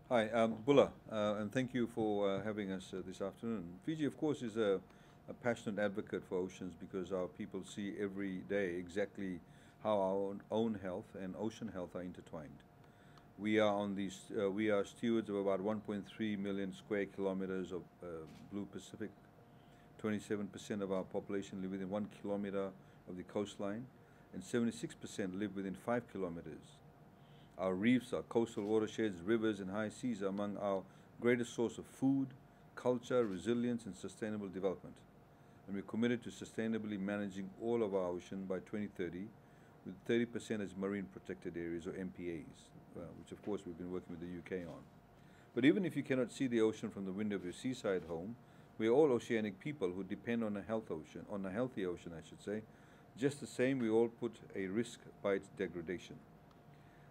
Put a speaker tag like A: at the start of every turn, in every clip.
A: Hi, Bulla, and thank you for having us this afternoon. Fiji, of course, is a passionate advocate for oceans because our people see every day exactly how our own health and ocean health are intertwined. We are stewards of about 1.3 million square kilometers of blue Pacific. 27% of our population live within 1 kilometer of the coastline, and 76% live within 5 kilometers. Our reefs, our coastal watersheds, rivers, and high seas are among our greatest source of food, culture, resilience, and sustainable development. And we're committed to sustainably managing all of our ocean by 2030, with 30% as marine protected areas or MPAs, which of course we've been working with the UK on. But even if you cannot see the ocean from the window of your seaside home, we are all oceanic people who depend on a healthy ocean, I should say. Just the same, we all put a risk by its degradation.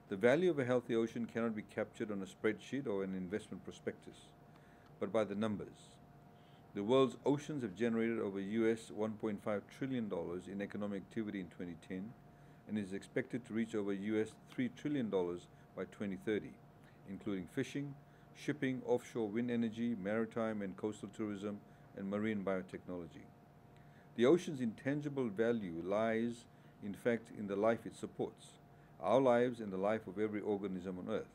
A: The value of a healthy ocean cannot be captured on a spreadsheet or an investment prospectus, but by the numbers. The world's oceans have generated over US $1.5 trillion in economic activity in 2010 and is expected to reach over US $3 trillion by 2030, including fishing, shipping, offshore wind energy, maritime and coastal tourism, and marine biotechnology. The ocean's intangible value lies, in fact, in the life it supports, our lives and the life of every organism on Earth.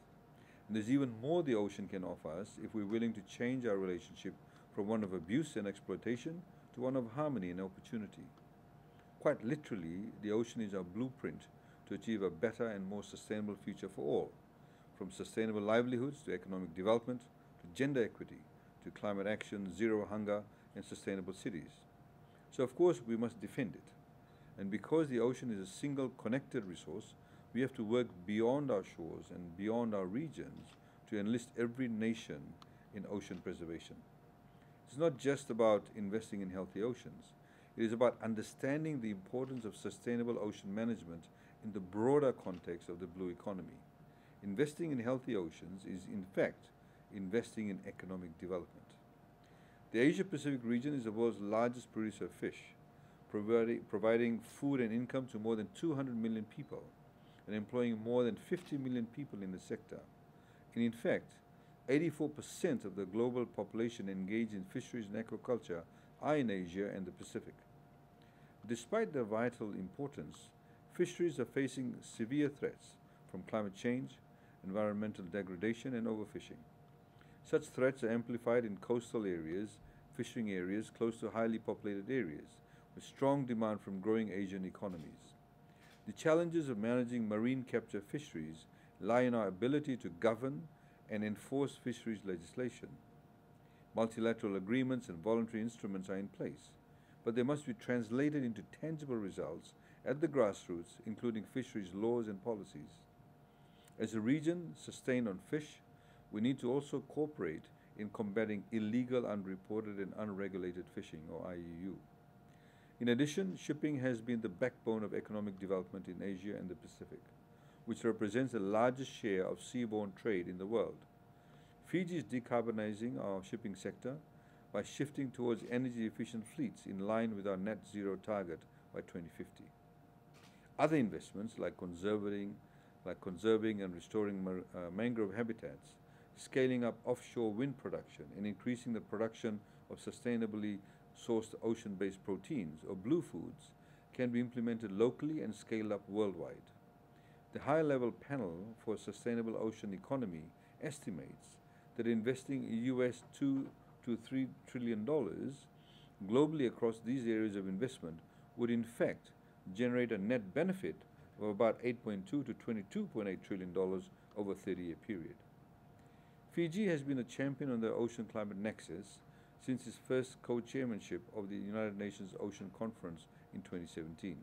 A: And there's even more the ocean can offer us if we're willing to change our relationship from one of abuse and exploitation to one of harmony and opportunity. Quite literally, the ocean is our blueprint to achieve a better and more sustainable future for all, from sustainable livelihoods to economic development, to gender equity, to climate action, zero hunger, and sustainable cities. So, of course, we must defend it. And because the ocean is a single connected resource, we have to work beyond our shores and beyond our regions to enlist every nation in ocean preservation. It's not just about investing in healthy oceans. It is about understanding the importance of sustainable ocean management in the broader context of the blue economy. Investing in healthy oceans is, in fact, investing in economic development. The Asia Pacific region is the world's largest producer of fish, providing food and income to more than 200 million people and employing more than 50 million people in the sector. And in fact, 84% of the global population engaged in fisheries and aquaculture are in Asia and the Pacific. Despite their vital importance, fisheries are facing severe threats from climate change, environmental degradation, and overfishing. Such threats are amplified in coastal areas, fishing areas close to highly populated areas, with strong demand from growing Asian economies. The challenges of managing marine capture fisheries lie in our ability to govern and enforce fisheries legislation. Multilateral agreements and voluntary instruments are in place, but they must be translated into tangible results at the grassroots, including fisheries laws and policies. As a region sustained on fish, we need to also cooperate in combating illegal, unreported, and unregulated fishing, or IUU. In addition, shipping has been the backbone of economic development in Asia and the Pacific, which represents the largest share of seaborne trade in the world. Fiji is decarbonizing our shipping sector by shifting towards energy-efficient fleets in line with our net zero target by 2050. Other investments like conserving and restoring mangrove habitats, scaling up offshore wind production, and increasing the production of sustainably sourced ocean-based proteins, or blue foods, can be implemented locally and scaled up worldwide. The high-level panel for a sustainable ocean economy estimates that investing US $2 to $3 trillion globally across these areas of investment would in fact generate a net benefit of about $8.2 to $22.8 trillion over a 30-year period. Fiji has been a champion on the Ocean Climate Nexus since its first co-chairmanship of the United Nations Ocean Conference in 2017,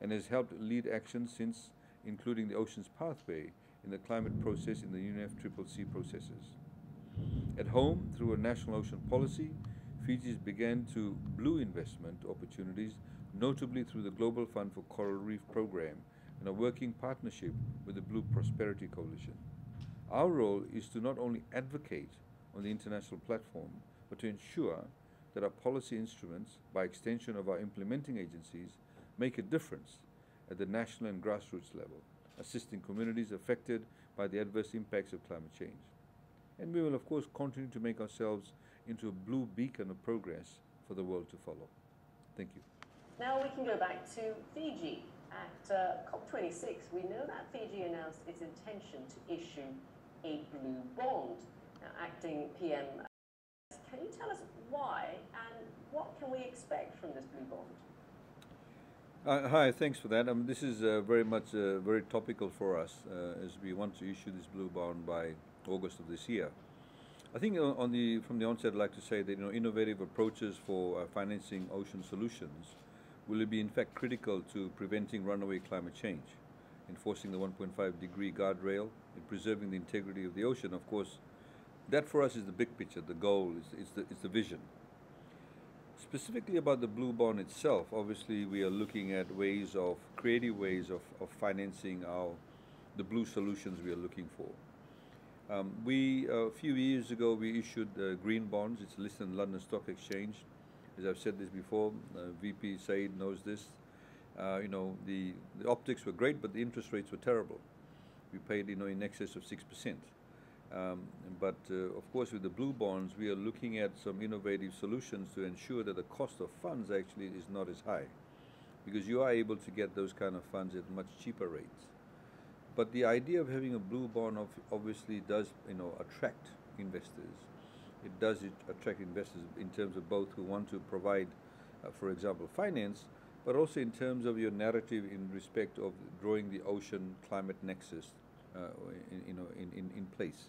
A: and has helped lead action since, including the Ocean's Pathway in the climate process in the UNFCCC processes. At home, through a national ocean policy, Fiji began to blue investment opportunities, notably through the Global Fund for Coral Reef program and a working partnership with the Blue Prosperity Coalition. Our role is to not only advocate on the international platform, but to ensure that our policy instruments, by extension of our implementing agencies, make a difference at the national and grassroots level, assisting communities affected by the adverse impacts of climate change. And we will, of course, continue to make ourselves into a blue beacon of progress for the world to follow. Thank you.
B: Now we can go back to Fiji. At COP26, we know that Fiji announced its intention to issue a blue bond. Now, acting PM, can you tell us why and what can we expect from this blue bond?
A: Hi, thanks for that. This is very much very topical for us as we want to issue this blue bond by August of this year. I think from the onset, I'd like to say that innovative approaches for financing ocean solutions will be in fact critical to preventing runaway climate change, enforcing the 1.5-degree guardrail, and preserving the integrity of the ocean. Of course, that for us is the big picture. The goal is the vision. Specifically about the blue bond itself, obviously we are looking at creative ways of financing the blue solutions we are looking for. A few years ago, we issued green bonds. It's listed in London Stock Exchange. As I've said this before, VP Sayed knows this. The optics were great, but the interest rates were terrible. We paid, in excess of 6%. But of course, with the blue bonds, we are looking at some innovative solutions to ensure that the cost of funds actually is not as high, because you are able to get those kind of funds at much cheaper rates. But the idea of having a blue bond obviously does, attract investors. It does attract investors in terms of both who want to provide, for example, finance, but also in terms of your narrative in respect of drawing the ocean climate nexus, in place.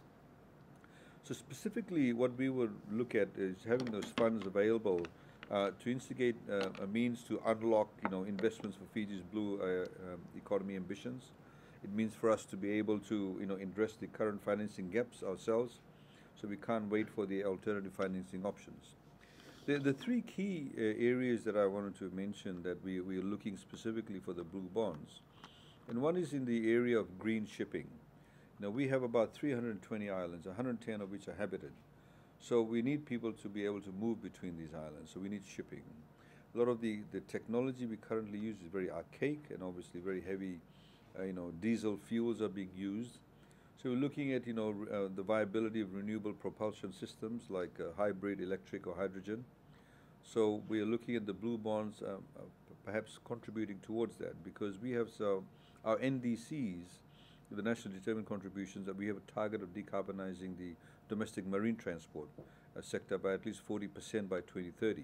A: So specifically, what we would look at is having those funds available to instigate a means to unlock, investments for Fiji's blue economy ambitions. It means for us to be able to, address the current financing gaps ourselves, so we can't wait for the alternative financing options. The three key areas that I wanted to mention that we are looking specifically for the blue bonds, and one is in the area of green shipping. Now, we have about 320 islands, 110 of which are habited. So we need people to be able to move between these islands, so we need shipping. A lot of the technology we currently use is very archaic and obviously very heavy, diesel fuels are being used. So we're looking at, the viability of renewable propulsion systems like hybrid electric or hydrogen. So we are looking at the blue bonds perhaps contributing towards that, because we have our NDCs, the National Determined Contributions, that we have a target of decarbonizing the domestic marine transport sector by at least 40% by 2030.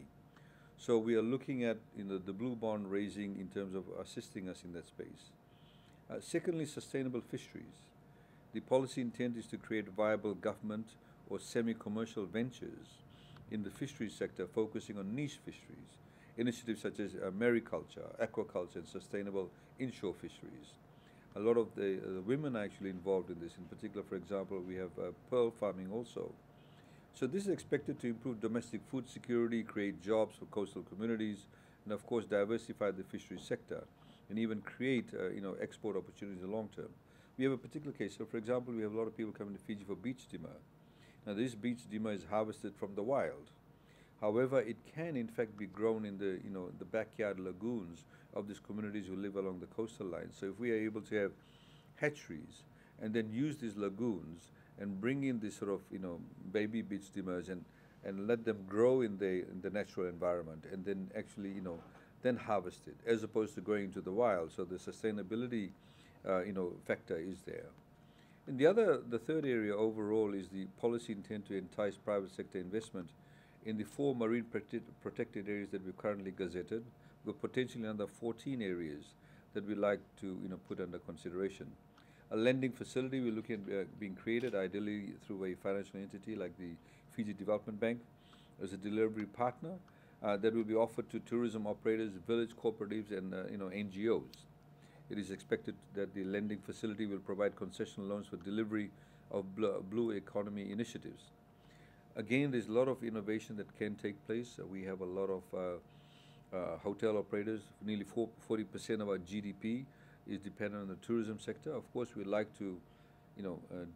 A: So we are looking at the blue bond raising in terms of assisting us in that space. Secondly, sustainable fisheries. The policy intent is to create viable government or semi-commercial ventures in the fisheries sector, focusing on niche fisheries, initiatives such as mariculture, aquaculture, and sustainable inshore fisheries. A lot of the women are actually involved in this. In particular, for example, we have pearl farming also. So this is expected to improve domestic food security, create jobs for coastal communities, and of course diversify the fisheries sector, and even create export opportunities in the long term. We have a particular case. So, for example, we have a lot of people coming to Fiji for beach dimmer. Now, this beach dimmer is harvested from the wild. However, it can in fact be grown in the backyard lagoons of these communities who live along the coastal line. So if we are able to have hatcheries and then use these lagoons and bring in this sort of baby beach dimmers and let them grow in the natural environment, and then actually then harvest it, as opposed to going into the wild. So the sustainability factor is there. And the third area overall is the policy intent to entice private sector investment in the 4 marine protected areas that we've currently gazetted, with potentially another 14 areas that we'd like to put under consideration. A lending facility we're looking at being created, ideally through a financial entity like the Fiji Development Bank, as a delivery partner that will be offered to tourism operators, village cooperatives, and NGOs. It is expected that the lending facility will provide concessional loans for delivery of blue economy initiatives. Again, there's a lot of innovation that can take place. We have a lot of hotel operators. Nearly 40% of our GDP is dependent on the tourism sector. Of course, we'd like to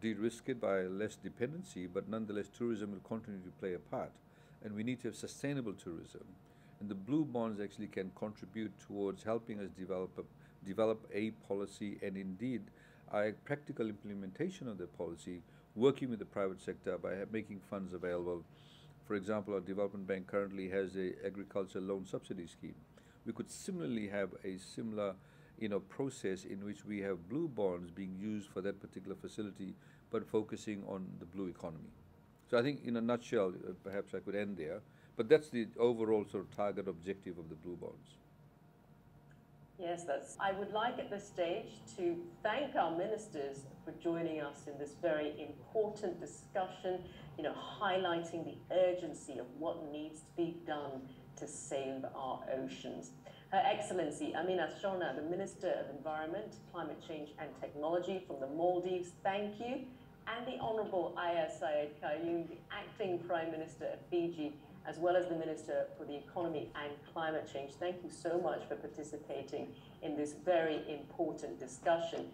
A: de-risk it by less dependency, but nonetheless, tourism will continue to play a part. And we need to have sustainable tourism. And the blue bonds actually can contribute towards helping us develop a policy, and indeed a practical implementation of the policy working with the private sector by making funds available. For example, our development bank currently has a agriculture loan subsidy scheme. We could similarly have a similar, process in which we have blue bonds being used for that particular facility, but focusing on the blue economy. So I think, in a nutshell, perhaps I could end there, but that's the overall sort of target objective of the blue bonds.
B: Yes, I would like at this stage to thank our ministers for joining us in this very important discussion, highlighting the urgency of what needs to be done to save our oceans. Her Excellency Amina Shona, the Minister of Environment, Climate Change and Technology from the Maldives, thank you. And the Honourable Aiyaz Sayed-Khaiyum, the Acting Prime Minister of Fiji, as well as the Minister for the Economy and Climate Change. Thank you so much for participating in this very important discussion.